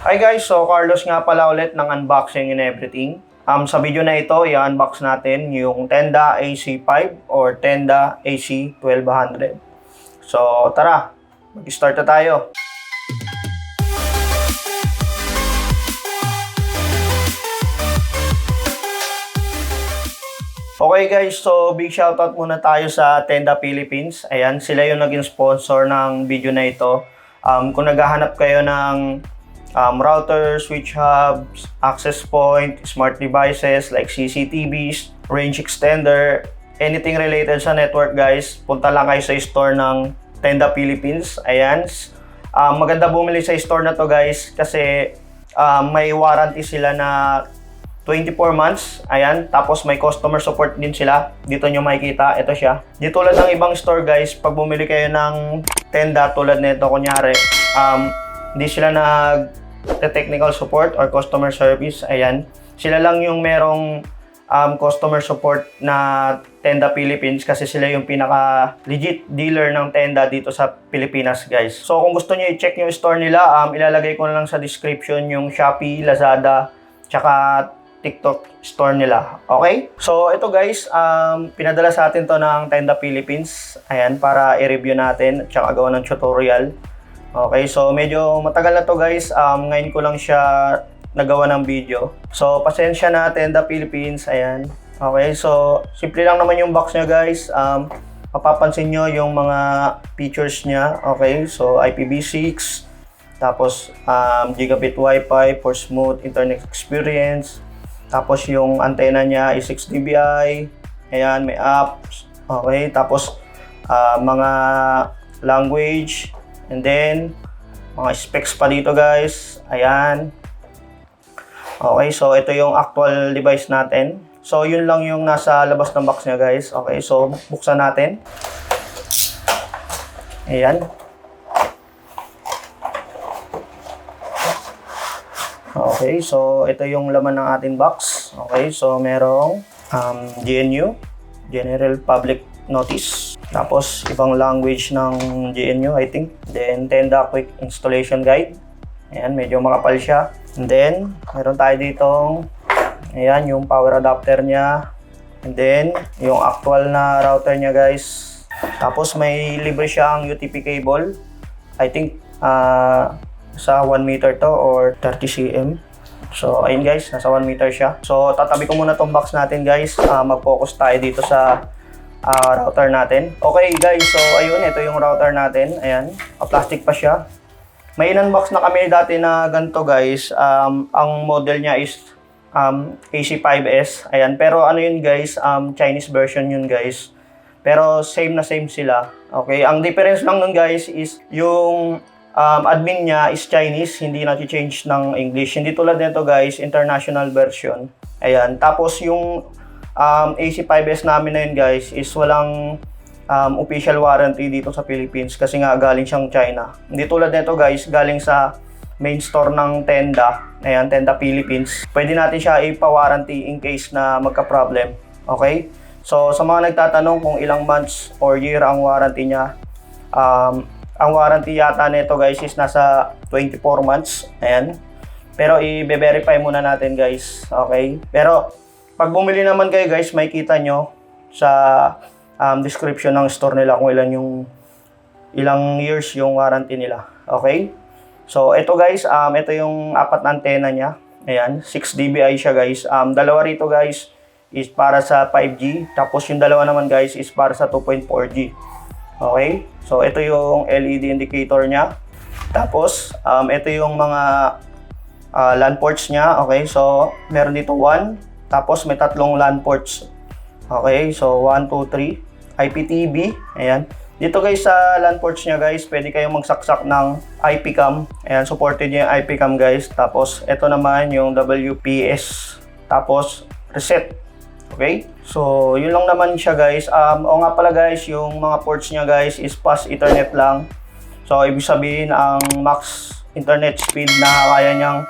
Hi guys, so Carlos nga pala ulit ng unboxing and everything. Sa video na ito, i-unbox natin yung Tenda AC5 or Tenda AC1200. So tara, mag-start na tayo. Okay guys, so big shoutout muna tayo sa Tenda Philippines. Ayan, sila yung naging sponsor ng video na ito. Kung naghahanap kayo ng router, switch hubs, access point, smart devices like CCTVs, range extender, anything related sa network guys, punta lang kayo sa store ng Tenda Philippines. Ayan, maganda bumili sa store na to guys kasi may warranty sila na 24 months, ayan, tapos may customer support din sila. Dito nyo makikita, ito siya. Di tulad ng ibang store guys, pag bumili kayo ng Tenda tulad nito kunyari, hindi sila technical support or customer service, ayan. Sila lang yung merong customer support na Tenda Philippines kasi sila yung pinaka legit dealer ng Tenda dito sa Pilipinas guys. So kung gusto niyo i-check yung store nila, ilalagay ko na lang sa description yung Shopee, Lazada, tsaka TikTok store nila. Okay? So, ito guys, pinadala sa atin to ng Tenda Philippines. Ayan, para i-review natin at saka gawa ng tutorial. Okay, so medyo matagal na to guys. Ngayon ko lang siya nagawa ng video. So, pasensya na Tenda Philippines. Ayan. Okay, so simple lang naman yung box niya guys. Mapapansin nyo yung mga features niya. Okay, so IPv6. Tapos, gigabit Wi-Fi for smooth internet experience. Tapos yung antena niya is 6 dBi. Ayan, may apps. Okay, tapos mga language. And then, mga specs pa dito guys. Ayan. Okay, so ito yung actual device natin. So yun lang yung nasa labas ng box niya guys. Okay, so buksan natin. Ayan. Okay, so ito yung laman ng ating box. Okay, so merong GNU, General Public Notice. Tapos ibang language ng GNU, I think. Then Tenda Quick Installation Guide. Ayan, medyo makapal siya. And then, meron tayo ditong, ayan, yung power adapter niya. And then, yung actual na router niya guys. Tapos may libre siyang UTP cable. I think, sa 1 meter to or 30 cm. So, ayun guys, nasa 1 meter siya. So, tatabi ko muna tong box natin guys. Mag-focus tayo dito sa router natin. Okay guys, so ayun, ito yung router natin. Ayan, plastic pa siya. May in-unbox na kami dati na ganito guys. Ang model niya is AC5S. Ayan, pero ano yun guys, Chinese version yun guys. Pero same na same sila. Okay, ang difference lang nun guys is yung admin niya is Chinese, hindi na-change ng English. Hindi tulad nito guys, international version. Ayan. Tapos yung AC5S namin na yun guys is walang official warranty dito sa Philippines kasi nga galing siyang China. Hindi tulad nito guys, galing sa main store ng Tenda. Ayan, Tenda Philippines. Pwede natin siya ipa-warranty in case na magka-problem. Okay? So sa mga nagtatanong kung ilang months or year ang warranty niya, ang warranty yata nito guys is nasa 24 months. Ayan. Pero i-verify muna natin guys. Okay? Pero pag bumili naman kayo guys, makikita nyo sa description ng store nila kung ilang years yung warranty nila. Okay? So ito guys, ito yung apat na antena niya. Ayan, 6 dBi siya guys. Dalawa rito guys is para sa 5G. Tapos yung dalawa naman guys is para sa 2.4G. Okay, so ito yung LED indicator niya. Tapos, ito yung mga LAN ports niya. Okay, so meron dito 1. Tapos may tatlong LAN ports. Okay, so 1, 2, 3. IPTV. Ayan. Dito guys sa LAN ports niya guys, pwede kayong magsaksak ng IP cam. Ayan, supported niya yung IP cam guys. Tapos, ito naman yung WPS. Tapos, reset. Okay? So, yun lang naman siya guys. O nga pala guys, yung mga ports niya guys is fast Ethernet lang. So, ibig sabihin ang max internet speed na kaya niyang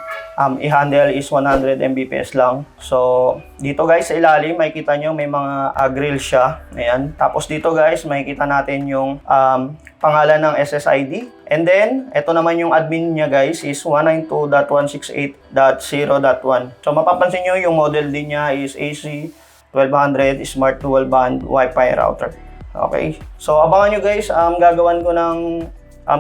i-handle is 100 Mbps lang. So, dito guys sa ilalim, makikita nyo may mga grill siya. Ayan. Tapos dito guys, makikita natin yung pangalan ng SSID. And then, ito naman yung admin niya guys is 192.168.0.1. So mapapansin nyo yung model din niya is AC1200 Smart Dual Band Wi-Fi router. Okay, so abangan nyo guys, gagawan ko ng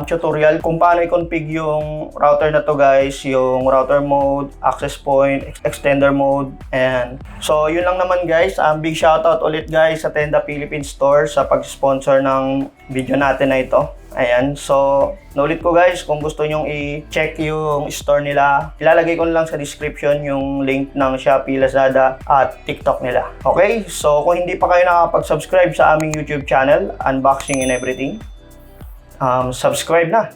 tutorial kung paano i-config yung router na to guys, yung router mode, access point, extender mode, and so yun lang naman guys. Big shoutout ulit guys sa Tenda Philippines Store sa pag-sponsor ng video natin na ito. Ayan, so naulit ko guys, kung gusto nyong i-check yung store nila, ilalagay ko lang sa description yung link ng Shopee, Lazada at TikTok nila. Okay, so kung hindi pa kayo nakapag-subscribe sa aming YouTube channel, Unboxing and Everything, subscribe na.